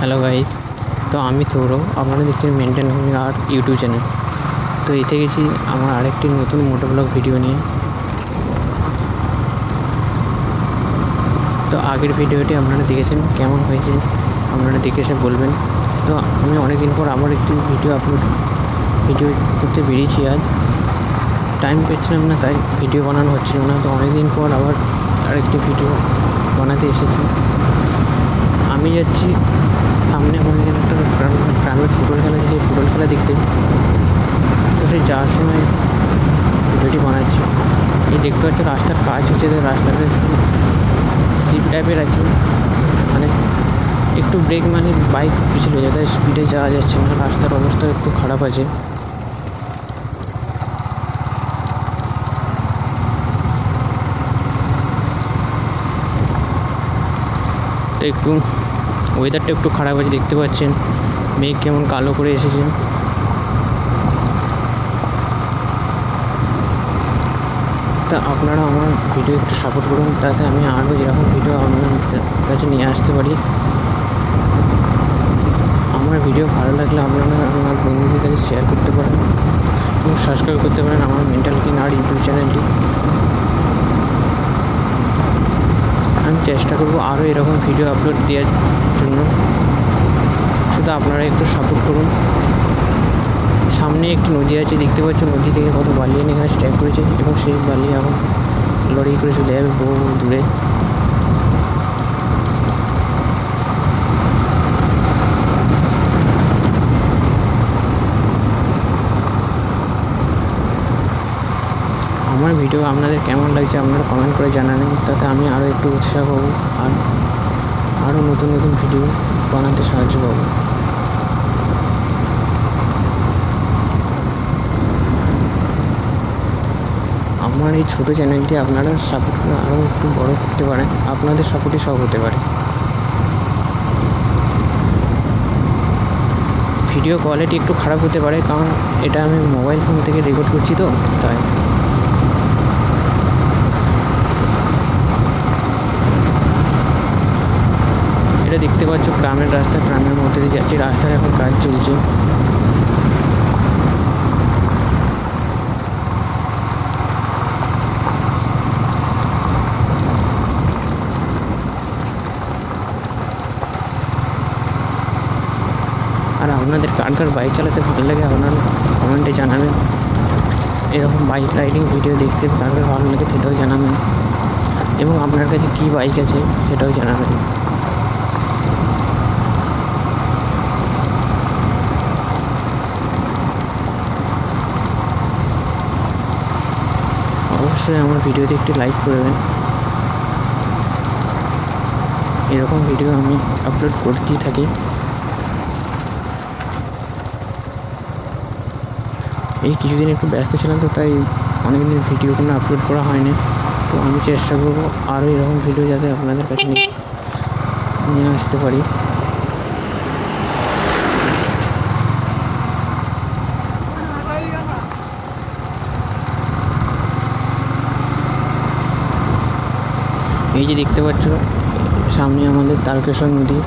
Hello guys, তো আমি সৌরভ, আপনারা দেখছেন মেনটেন আর ইউটিউব চ্যানেল। তো এসে গেছি আমার আরেকটি নতুন মোটোব্লগ ভিডিও নিয়ে। তো আগের ভিডিওটি আপনারা দেখেছেন, কেমন হয়েছে আপনারা দেখে এসে বলবেন। তো আমি অনেক দিন পর আবার একটি ভিডিও করতে বেরিয়েছি। আজ টাইম পেয়েছিলাম না, তাই ভিডিও বানানো হচ্ছিল না। তো অনেক দিন পর আবার আরেকটি ভিডিও বানাতে এসেছি। আমি যাচ্ছি সামনে আমাদের এখানে একটা গ্রামের ফুটবল খেলা, সেই ফুটবল খেলা দেখতে। তো সেই যাওয়ার সময় ভিডিওটি বানাচ্ছি। এই দেখতে পাচ্ছি রাস্তার কাজ হচ্ছে, তো রাস্তাটা স্লিপ টাইপের আছে, মানে একটু ব্রেক মানে বাইক পিছলে যায়, তাই স্পিডে যাওয়া যাচ্ছে না। রাস্তার অবস্থা একটু খারাপ আছে। তো একটু ওয়েদারটা একটু খারাপ আছে, দেখতে পাচ্ছেন মেঘ কেমন কালো করে এসেছে। তা আপনারা আমার ভিডিও একটু সাপোর্ট করুন, তাতে আমি আরও এরকম ভিডিও আপনার কাছে নিয়ে আসতে পারি। আমার ভিডিও ভালো লাগলে আপনারা আমার বন্ধুদের কাছে শেয়ার করতে পারেন এবং সাবস্ক্রাইব করতে পারেন আমার মেন্টাল কিং আর ইউটিউব চ্যানেলটি। আমি চেষ্টা করব আরও এরকম ভিডিও আপলোড দেওয়ার জন্য, শুধু আপনারা একটু সাপোর্ট করুন। সামনে একটি নদী আছে, দেখতে পাচ্ছ নদী থেকে কত বালি এনে এখানে স্ট্যাক করেছে, এবং সেই বালি এখন লরি করে চলে যাবে বহু দূরে। আমার ভিডিও আপনাদের কেমন লাগছে আপনারা কমেন্ট করে জানাবেন, তাতে আমি আরও একটু উৎসাহ পাবো আর আরও নতুন নতুন ভিডিও বানাতে সাহায্য পাবো। আমার এই ছোটো চ্যানেলটি আপনারা সাপোর্ট করে আরও একটু বড় করতে পারেন, আপনাদের সাপোর্টই সব হতে পারে। ভিডিও কোয়ালিটি একটু খারাপ হতে পারে, কারণ এটা আমি মোবাইল ফোন থেকে রেকর্ড করছি, তো তাই। এটা দেখতে পাচ্ছ গ্রামের রাস্তা, গ্রামের মধ্যে দিয়ে যাচ্ছে, রাস্তার এখন কাজ চলছে। আর আপনাদের কার কার বাইক চালাতে ভালো লাগে আপনারা কমেন্টে জানাবেন। এরকম বাইক রাইডিং ভিডিও দেখতে কার কার ভালো লাগে সেটাও জানাবেন, এবং আপনার কাছে কী বাইক আছে সেটাও জানাবেন। অবশ্যই আমার ভিডিওতে একটি লাইক করবেন। এরকম ভিডিও আমি আপলোড করতেই থাকি। এই কিছুদিন একটু ব্যস্ত ছিলাম, তো তাই অনেকদিন ভিডিও কোনো আপলোড করা হয়নি। তো আমি চেষ্টা করবো আরও এরকম ভিডিও যাতে আপনাদের কাছে নিয়ে আসতে পারি। এই যে দেখতে পাচ্ছ সামনে আমাদের তারকেশ্বর নদী।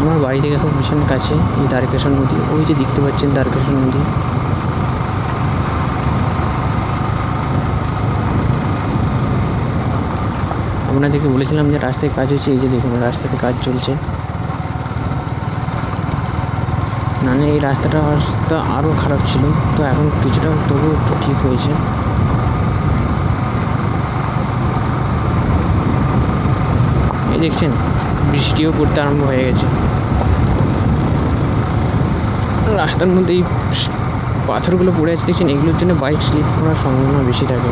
আমার বাড়ি থেকে খুব ভীষণ কাছে এই তারকেশ্বর নদী। ওই যে দেখতে পাচ্ছেন তারকেশ্বর নদী। আপনাদেরকে বলেছিলাম যে রাস্তায় কাজ হচ্ছে, এই যে দেখুন রাস্তাতে কাজ চলছে। মানে এই রাস্তাটা আরও খারাপ ছিল, তো এখন কিছুটা তবু একটু ঠিক হয়েছে। এই দেখছেন বৃষ্টিও পড়তে আরম্ভ হয়ে গেছে। রাস্তার মধ্যে এই পাথরগুলো পড়ে আছে দেখছেন, এগুলোর জন্য বাইক স্লিপ করার সম্ভাবনা বেশি থাকে।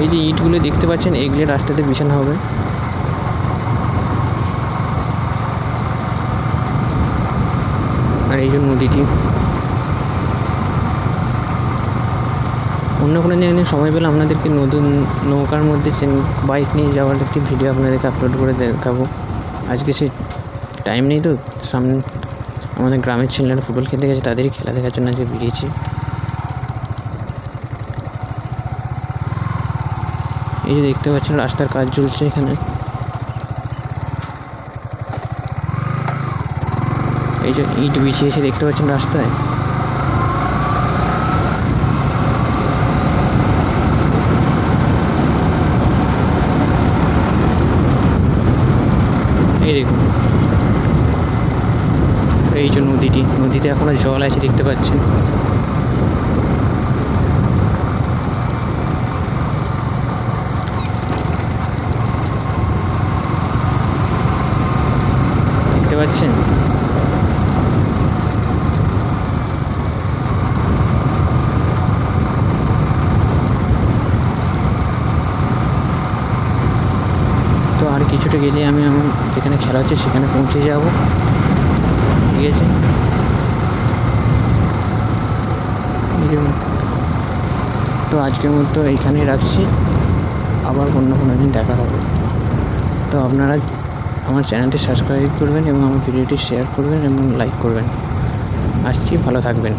এই যে ইটগুলো দেখতে পাচ্ছেন, এগুলো রাস্তাতে বিছানো হবে। আর এই যে নদীটি, অন্য কোনো জায়গায় সময় পেলে আপনাদেরকে নতুন নৌকার মধ্যে বাইক নিয়ে যাওয়ার একটি ভিডিও আপনাদেরকে আপলোড করে দেখাবো। আজকে সে টাইম নেই, তো সামনে আমাদের গ্রামের ছেলেরা ফুটবল খেলতে গেছে, তাদেরই খেলা দেখার জন্য আজকে বেরিয়েছি। এই যে দেখতে পাচ্ছেন রাস্তার কাজ চলছে এখানে। এই যে ইট বিছিয়েছে দেখতে পাচ্ছেন রাস্তায়। এই দেখুন, এই যে নদীতে এখনো জল আছে দেখতে পাচ্ছেন। দেখতে পাচ্ছেন তো আর কিছুটা গেলে আমি আমার যেখানে খেলা হচ্ছে সেখানে পৌঁছে যাব। ঠিক আছে, তো আজকের মতো এইখানেই রাখছি, আবার অন্য কোনো দিন দেখা হবে। তো আপনারা আমার চ্যানেলটি সাবস্ক্রাইব করবেন এবং আমার ভিডিওটি শেয়ার করবেন এবং লাইক করবেন। আসছি, ভালো থাকবেন।